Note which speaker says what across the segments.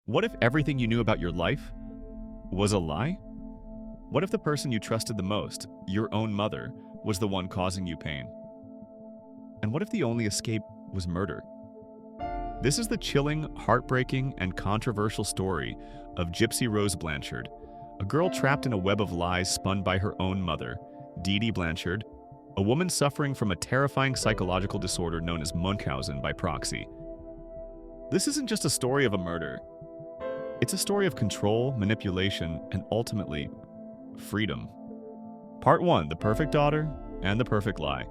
Speaker 1: What if everything you knew about your life was a lie? What if the person you trusted the most, your own mother, was the one causing you pain? And what if the only escape was murder? This is the chilling, heartbreaking, and controversial story of Gypsy Rose Blanchard, a girl trapped in a web of lies spun by her own mother, Dee Dee Blanchard, a woman suffering from a terrifying psychological disorder known as Munchausen by Proxy. This isn't just a story of a murder. It's a story of control, manipulation, and ultimately, freedom. Part 1, The Perfect Daughter and the Perfect Lie.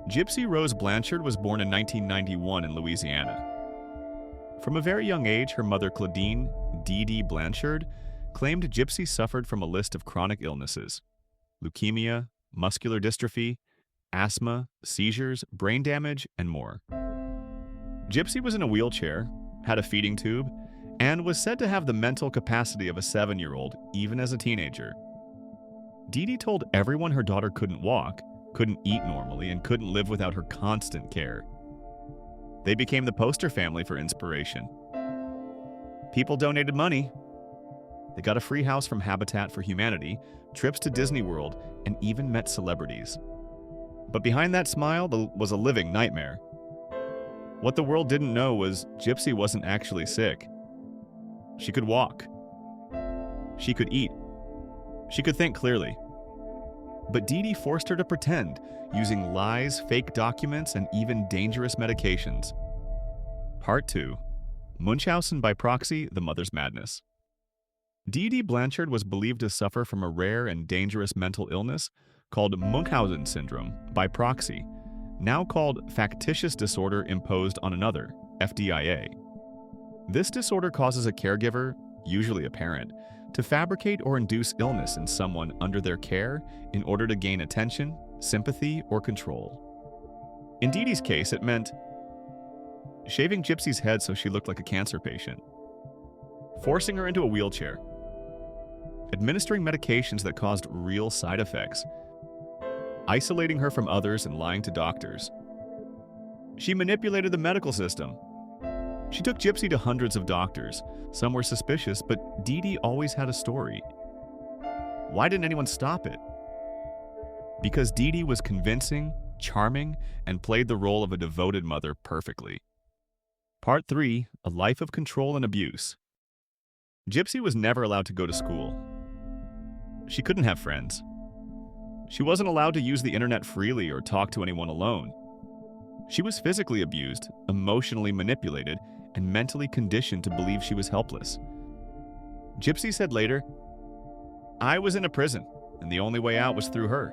Speaker 1: Gypsy Rose Blanchard was born in 1991 in Louisiana. From a very young age, her mother Claudine Dee Dee Blanchard claimed Gypsy suffered from a list of chronic illnesses: leukemia, muscular dystrophy, asthma, seizures, brain damage, and more. Gypsy was in a wheelchair, had a feeding tube, and was said to have the mental capacity of a 7-year-old, even as a teenager. Dee Dee told everyone her daughter couldn't walk, couldn't eat normally, and couldn't live without her constant care. They became the poster family for inspiration. People donated money. They got a free house from Habitat for Humanity, trips to Disney World, and even met celebrities. But behind that smile was a living nightmare. What the world didn't know was Gypsy wasn't actually sick. She could walk. She could eat. She could think clearly. But Dee Dee forced her to pretend, using lies, fake documents, and even dangerous medications. Part 2. Munchausen by Proxy, The Mother's Madness. Dee Dee Blanchard was believed to suffer from a rare and dangerous mental illness called Munchausen Syndrome by Proxy, now called Factitious Disorder Imposed on Another, FDIA. This disorder causes a caregiver, usually a parent, to fabricate or induce illness in someone under their care in order to gain attention, sympathy, or control. In Dee Dee's case, it meant shaving Gypsy's head so she looked like a cancer patient, forcing her into a wheelchair, administering medications that caused real side effects, isolating her from others and lying to doctors. She manipulated the medical system. She took Gypsy to hundreds of doctors. Some were suspicious, but Dee Dee always had a story. Why didn't anyone stop it? Because Dee Dee was convincing, charming, and played the role of a devoted mother perfectly. Part 3, A Life of Control and Abuse. Gypsy was never allowed to go to school. She couldn't have friends. She wasn't allowed to use the internet freely or talk to anyone alone. She was physically abused, emotionally manipulated, and mentally conditioned to believe she was helpless. Gypsy said later, "I was in a prison, and the only way out was through her."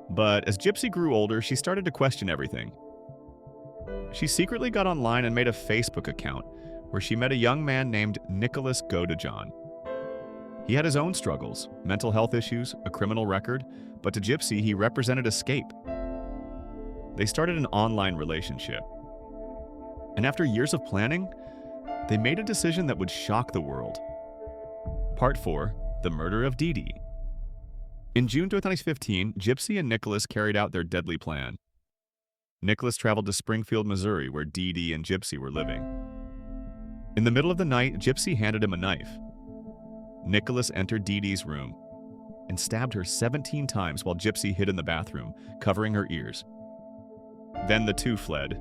Speaker 1: But as Gypsy grew older, she started to question everything. She secretly got online and made a Facebook account where she met a young man named Nicholas Godejohn. He had his own struggles, mental health issues, a criminal record, but to Gypsy, he represented escape. They started an online relationship. And after years of planning, they made a decision that would shock the world. Part 4, The Murder of Dee Dee. In June 2015, Gypsy and Nicholas carried out their deadly plan. Nicholas traveled to Springfield, Missouri, where Dee Dee and Gypsy were living. In the middle of the night, Gypsy handed him a knife. Nicholas entered Dee Dee's room and stabbed her 17 times while Gypsy hid in the bathroom, covering her ears. Then the two fled.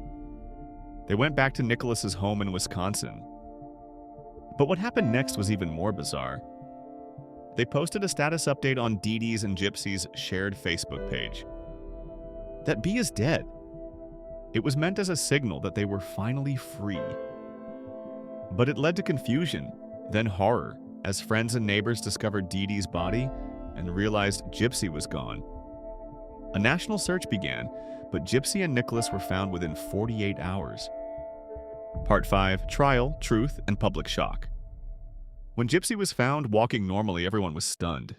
Speaker 1: They went back to Nicholas's home in Wisconsin. But what happened next was even more bizarre. They posted a status update on Dee Dee's and Gypsy's shared Facebook page. That B is dead. It was meant as a signal that they were finally free. But it led to confusion, then horror, as friends and neighbors discovered Dee Dee's body and realized Gypsy was gone. A national search began, but Gypsy and Nicholas were found within 48 hours. Part 5, Trial, Truth, and Public Shock. When Gypsy was found walking normally, everyone was stunned.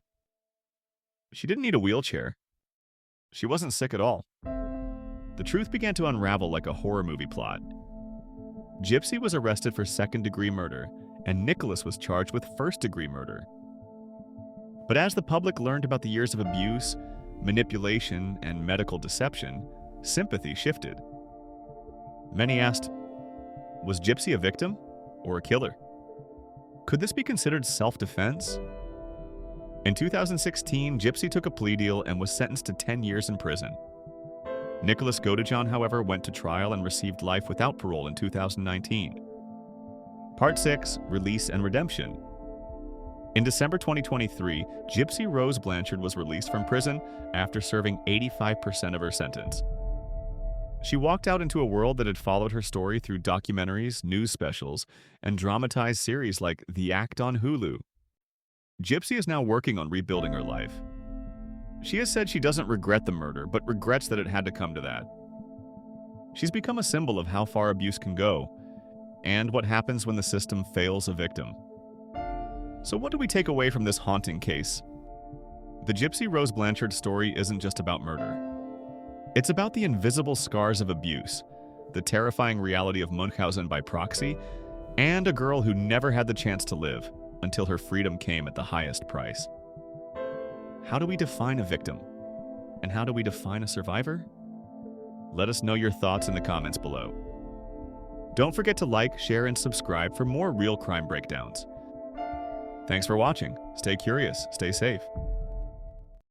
Speaker 1: She didn't need a wheelchair. She wasn't sick at all. The truth began to unravel like a horror movie plot. Gypsy was arrested for second-degree murder, and Nicholas was charged with first-degree murder. But as the public learned about the years of abuse, manipulation, and medical deception, sympathy shifted. Many asked, was Gypsy a victim? or a killer? Could this be considered self-defense? In 2016, Gypsy took a plea deal and was sentenced to 10 years in prison. Nicholas Godejohn, however, went to trial and received life without parole in 2019. Part 6, Release and Redemption. In December 2023, Gypsy Rose Blanchard was released from prison after serving 85% of her sentence. She walked out into a world that had followed her story through documentaries, news specials, and dramatized series like The Act on Hulu. Gypsy is now working on rebuilding her life. She has said she doesn't regret the murder, but regrets that it had to come to that. She's become a symbol of how far abuse can go, and what happens when the system fails a victim. So what do we take away from this haunting case? The Gypsy Rose Blanchard story isn't just about murder. It's about the invisible scars of abuse, the terrifying reality of Munchausen by proxy, and a girl who never had the chance to live until her freedom came at the highest price. How do we define a victim? And how do we define a survivor? Let us know your thoughts in the comments below. Don't forget to like, share, and subscribe for more real crime breakdowns. Thanks for watching. Stay curious, stay safe.